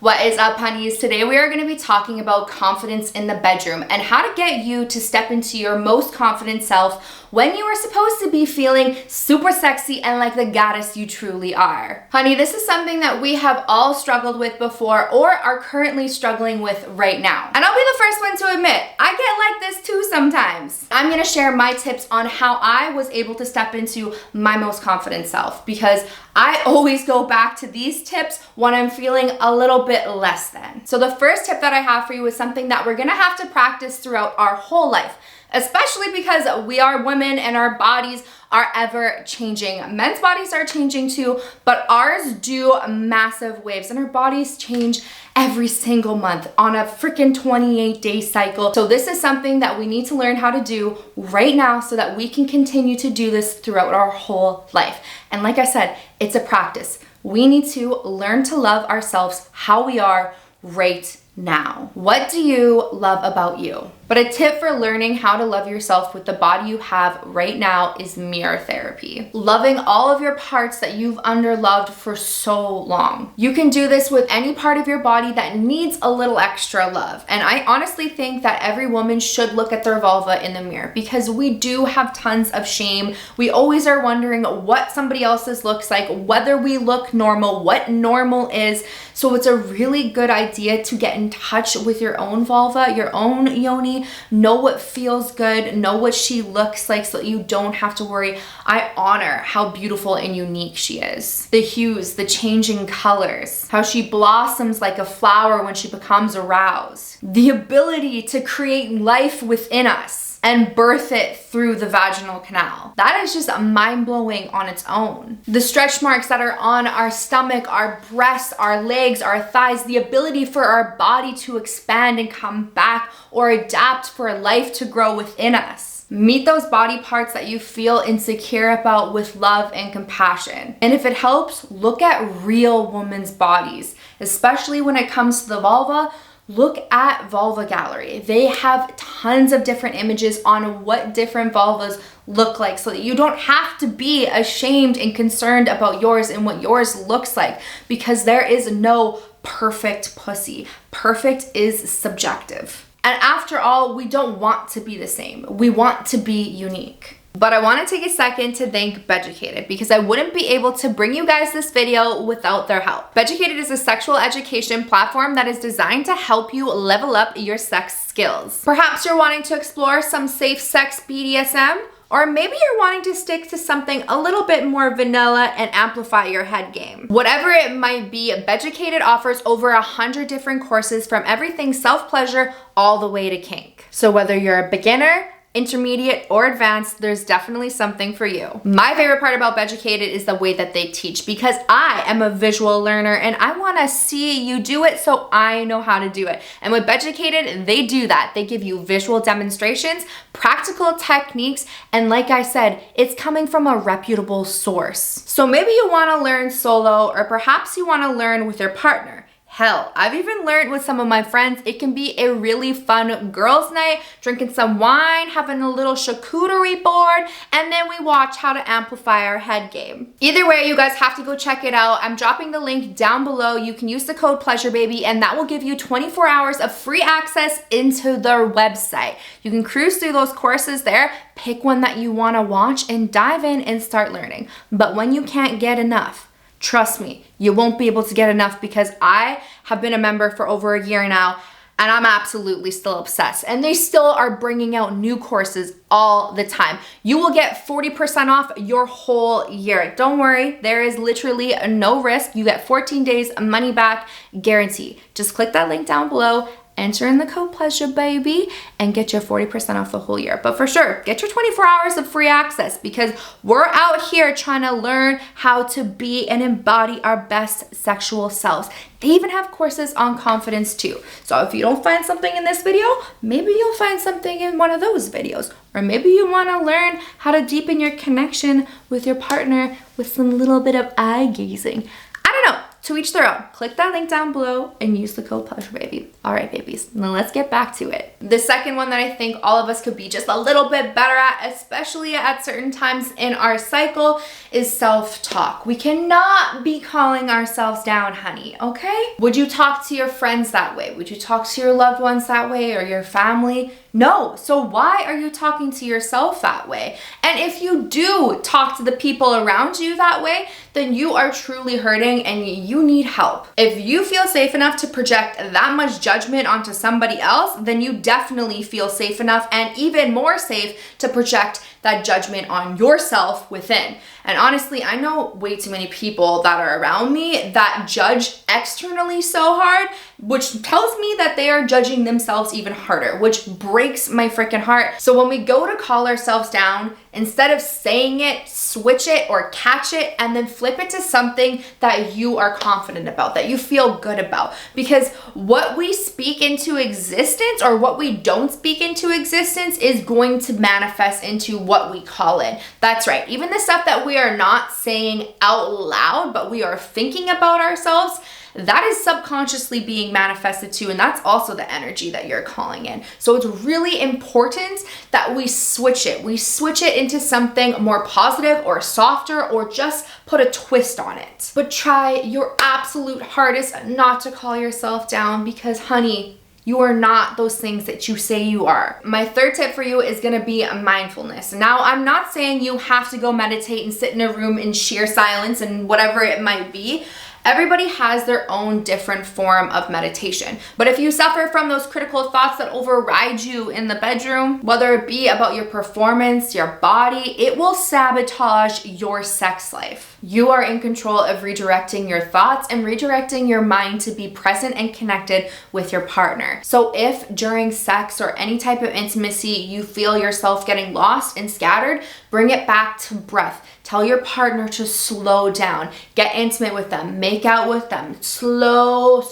What is up, honeys? Today we are going to be talking about confidence in the bedroom and how to get you to step into your most confident self when you are supposed to be feeling super sexy and like the goddess you truly are. Honey, this is something that we have all struggled with before or are currently struggling with right now. And I'll be the first one to admit, I get like this too sometimes. I'm going to share my tips on how I was able to step into my most confident self, because I always go back to these tips when I'm feeling a little bit less than. So the first tip that I have for you is something that we're gonna have to practice throughout our whole life, especially because we are women and our bodies are ever changing. Men's bodies are changing too, but ours do massive waves, and our bodies change every single month on a freaking 28-day cycle. So this is something that we need to learn how to do right now so that we can continue to do this throughout our whole life. And like I said, it's a practice. We need to learn to love ourselves how we are right now. What do you love about you? But a tip for learning how to love yourself with the body you have right now is mirror therapy. Loving all of your parts that you've underloved for so long. You can do this with any part of your body that needs a little extra love. And I honestly think that every woman should look at their vulva in the mirror, because we do have tons of shame. We always are wondering what somebody else's looks like, whether we look normal, what normal is. So it's a really good idea to get in touch with your own vulva, your own yoni, know what feels good, know what she looks like so that you don't have to worry. I honor how beautiful and unique she is. The hues, the changing colors, how she blossoms like a flower when she becomes aroused. The ability to create life within us and birth it through the vaginal canal. That is just mind-blowing on its own. The stretch marks that are on our stomach, our breasts, our legs, our thighs, the ability for our body to expand and come back or adapt for life to grow within us. Meet those body parts that you feel insecure about with love and compassion. And if it helps, look at real women's bodies, especially when it comes to the vulva. Look at Vulva Gallery. They have tons of different images on what different vulvas look like so that you don't have to be ashamed and concerned about yours and what yours looks like, because there is no perfect pussy. Perfect is subjective. And after all, we don't want to be the same. We want to be unique. But I want to take a second to thank Beducate, because I wouldn't be able to bring you guys this video without their help. Beducate is a sexual education platform that is designed to help you level up your sex skills. Perhaps you're wanting to explore some safe sex BDSM, or maybe you're wanting to stick to something a little bit more vanilla and amplify your head game. Whatever it might be, Beducate offers over 100 different courses from everything self-pleasure all the way to kink. So whether you're a beginner, intermediate, or advanced, there's definitely something for you. My favorite part about Beducate is the way that they teach, because I am a visual learner and I want to see you do it so I know how to do it. And with Beducate, they do that. They give you visual demonstrations, practical techniques, and like I said, it's coming from a reputable source. So maybe you want to learn solo, or perhaps you want to learn with your partner. Hell, I've even learned with some of my friends. It can be a really fun girls' night, drinking some wine, having a little charcuterie board, and then we watch how to amplify our head game. Either way, you guys have to go check it out. I'm dropping the link down below. You can use the code PLEASUREBABY, and that will give you 24 hours of free access into their website. You can cruise through those courses there, pick one that you want to watch, and dive in and start learning. But when you can't get enough, trust me, you won't be able to get enough, because I have been a member for over a year now and I'm absolutely still obsessed. And they still are bringing out new courses all the time. You will get 40% off your whole year. Don't worry, there is literally no risk. You get 14 days money back guarantee. Just click that link down below, enter in the code PLEASUREBABY, and get your 40% off the whole year. But for sure, get your 24 hours of free access, because we're out here trying to learn how to be and embody our best sexual selves. They even have courses on confidence too. So if you don't find something in this video, maybe you'll find something in one of those videos. Or maybe you want to learn how to deepen your connection with your partner with some little bit of eye gazing. I don't know. to each their own. Click that link down below and use the code PLEASUREBABY. All right, babies, now let's get back to it. The second one that I think all of us could be just a little bit better at, especially at certain times in our cycle, is self-talk. We cannot be calling ourselves down, honey, okay? Would you talk to your friends that way? Would you talk to your loved ones that way, or your family? No. So why are you talking to yourself that way? And if you do talk to the people around you that way, then you are truly hurting and you need help. If you feel safe enough to project that much judgment onto somebody else, then you definitely feel safe enough and even more safe to project that judgment on yourself within. And honestly, I know way too many people that are around me that judge externally so hard, which tells me that they are judging themselves even harder, which breaks my freaking heart. So when we go to call ourselves down, instead of saying it, switch it or catch it and then flip it to something that you are confident about, that you feel good about. Because what we speak into existence or what we don't speak into existence is going to manifest into what we call it. That's right. Even the stuff that we are not saying out loud, but we are thinking about ourselves, that is subconsciously being manifested too, and that's also the energy that you're calling in. So it's really important that we switch it. We switch it into something more positive or softer, or just put a twist on it. But try your absolute hardest not to call yourself down, because honey, you are not those things that you say you are. My third tip for you is gonna be mindfulness. Now, I'm not saying you have to go meditate and sit in a room in sheer silence and whatever it might be. Everybody has their own different form of meditation. But if you suffer from those critical thoughts that override you in the bedroom, whether it be about your performance, your body, it will sabotage your sex life. You are in control of redirecting your thoughts and redirecting your mind to be present and connected with your partner. So if during sex or any type of intimacy you feel yourself getting lost and scattered, bring it back to breath. Tell your partner to slow down. Get intimate with them. Make out with them. Slow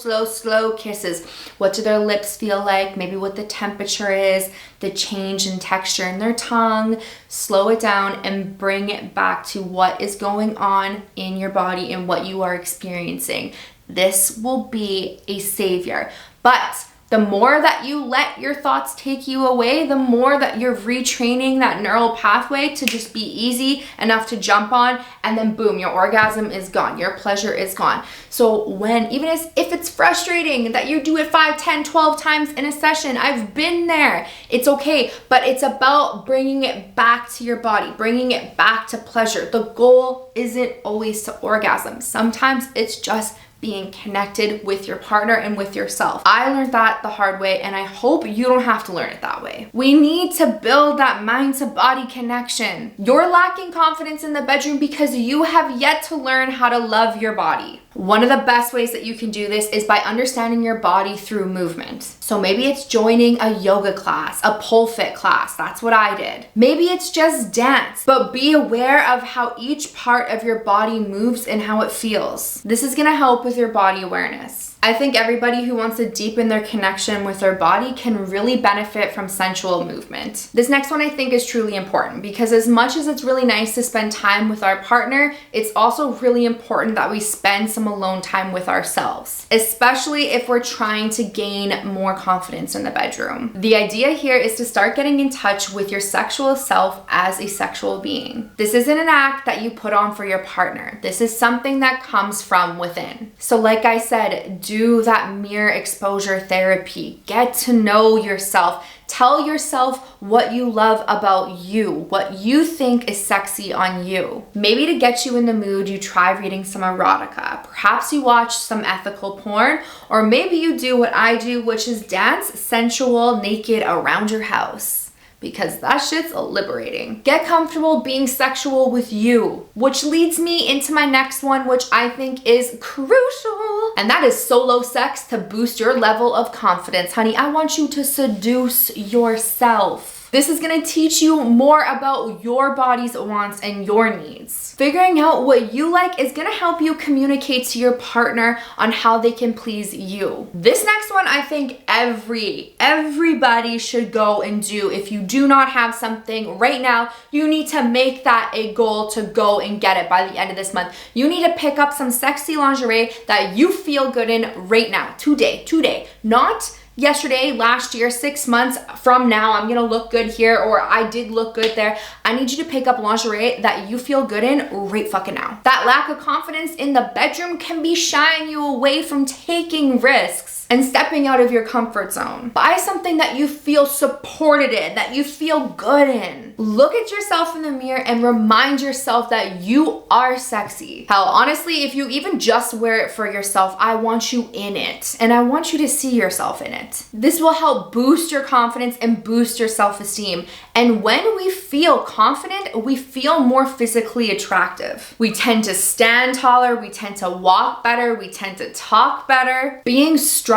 kisses. What do their lips feel like? Maybe what the temperature is, the change in texture in their tongue. Slow it down and bring it back to what is going on in your body and what you are experiencing. This will be a savior. But the more that you let your thoughts take you away, the more that you're retraining that neural pathway to just be easy enough to jump on, and then boom, your orgasm is gone, your pleasure is gone. So even if it's frustrating that you do it 5, 10, 12 times in a session, I've been there, it's okay, but it's about bringing it back to your body, bringing it back to pleasure. The goal isn't always to orgasm. Sometimes it's just being connected with your partner and with yourself. I learned that the hard way, and I hope you don't have to learn it that way. We need to build that mind to body connection. You're lacking confidence in the bedroom because you have yet to learn how to love your body. One of the best ways that you can do this is by understanding your body through movement. So maybe it's joining a yoga class, a pole fit class. That's what I did. Maybe it's just dance, but be aware of how each part of your body moves and how it feels. This is gonna help with your body awareness. I think everybody who wants to deepen their connection with their body can really benefit from sensual movement. This next one I think is truly important, because as much as it's really nice to spend time with our partner, it's also really important that we spend some alone time with ourselves, especially if we're trying to gain more confidence in the bedroom. The idea here is to start getting in touch with your sexual self as a sexual being. This isn't an act that you put on for your partner. This is something that comes from within. So like I said, do that mirror exposure therapy. Get to know yourself. Tell yourself what you love about you, what you think is sexy on you. Maybe to get you in the mood, you try reading some erotica. Perhaps you watch some ethical porn, or maybe you do what I do, which is dance sensual naked around your house. Because that shit's liberating. Get comfortable being sexual with you, which leads me into my next one, which I think is crucial. And that is solo sex to boost your level of confidence. Honey, I want you to seduce yourself. This is gonna teach you more about your body's wants and your needs. Figuring out what you like is gonna help you communicate to your partner on how they can please you. This next one, I think everybody should go and do. If you do not have something right now, you need to make that a goal to go and get it by the end of this month. You need to pick up some sexy lingerie that you feel good in right now, today, not yesterday, last year, 6 months from now, I'm gonna look good here, or I did look good there. I need you to pick up lingerie that you feel good in right fucking now. That lack of confidence in the bedroom can be shying you away from taking risks and stepping out of your comfort zone. Buy something that you feel supported in, that you feel good in. Look at yourself in the mirror and remind yourself that you are sexy. Hell, honestly, if you even just wear it for yourself, I want you in it, and I want you to see yourself in it. This will help boost your confidence and boost your self-esteem. And when we feel confident, we feel more physically attractive. We tend to stand taller, we tend to walk better, we tend to talk better. Being strong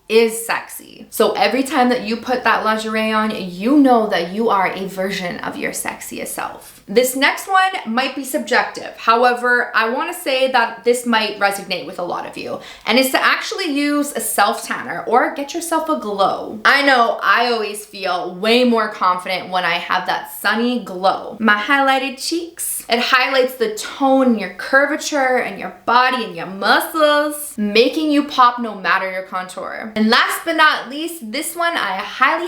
is sexy. So every time that you put that lingerie on, you know that you are a version of your sexiest self. This next one might be subjective. However, I want to say that this might resonate with a lot of you, and it's to actually use a self tanner or get yourself a glow. I know I always feel way more confident when I have that sunny glow. My highlighted cheeks, it highlights the tone in your curvature and your body and your muscles, making you pop no matter your contour. And last but not least, this one I highly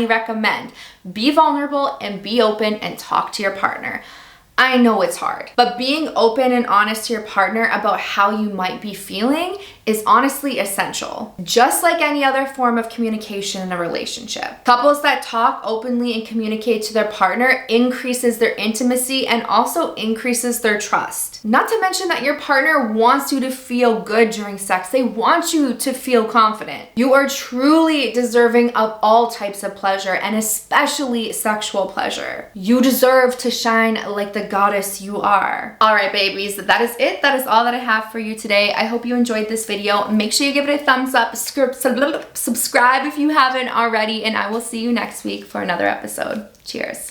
recommend. Be vulnerable and be open and talk to your partner. I know it's hard, but being open and honest to your partner about how you might be feeling is honestly essential, just like any other form of communication in a relationship. Couples that talk openly and communicate to their partner increases their intimacy and also increases their trust. Not to mention that your partner wants you to feel good during sex. They want you to feel confident. You are truly deserving of all types of pleasure, and especially sexual pleasure. You deserve to shine like the goddess you are. All right, babies, that is it. That is all that I have for you today. I hope you enjoyed this video. Make sure you give it a thumbs up, subscribe if you haven't already, and I will see you next week for another episode. Cheers.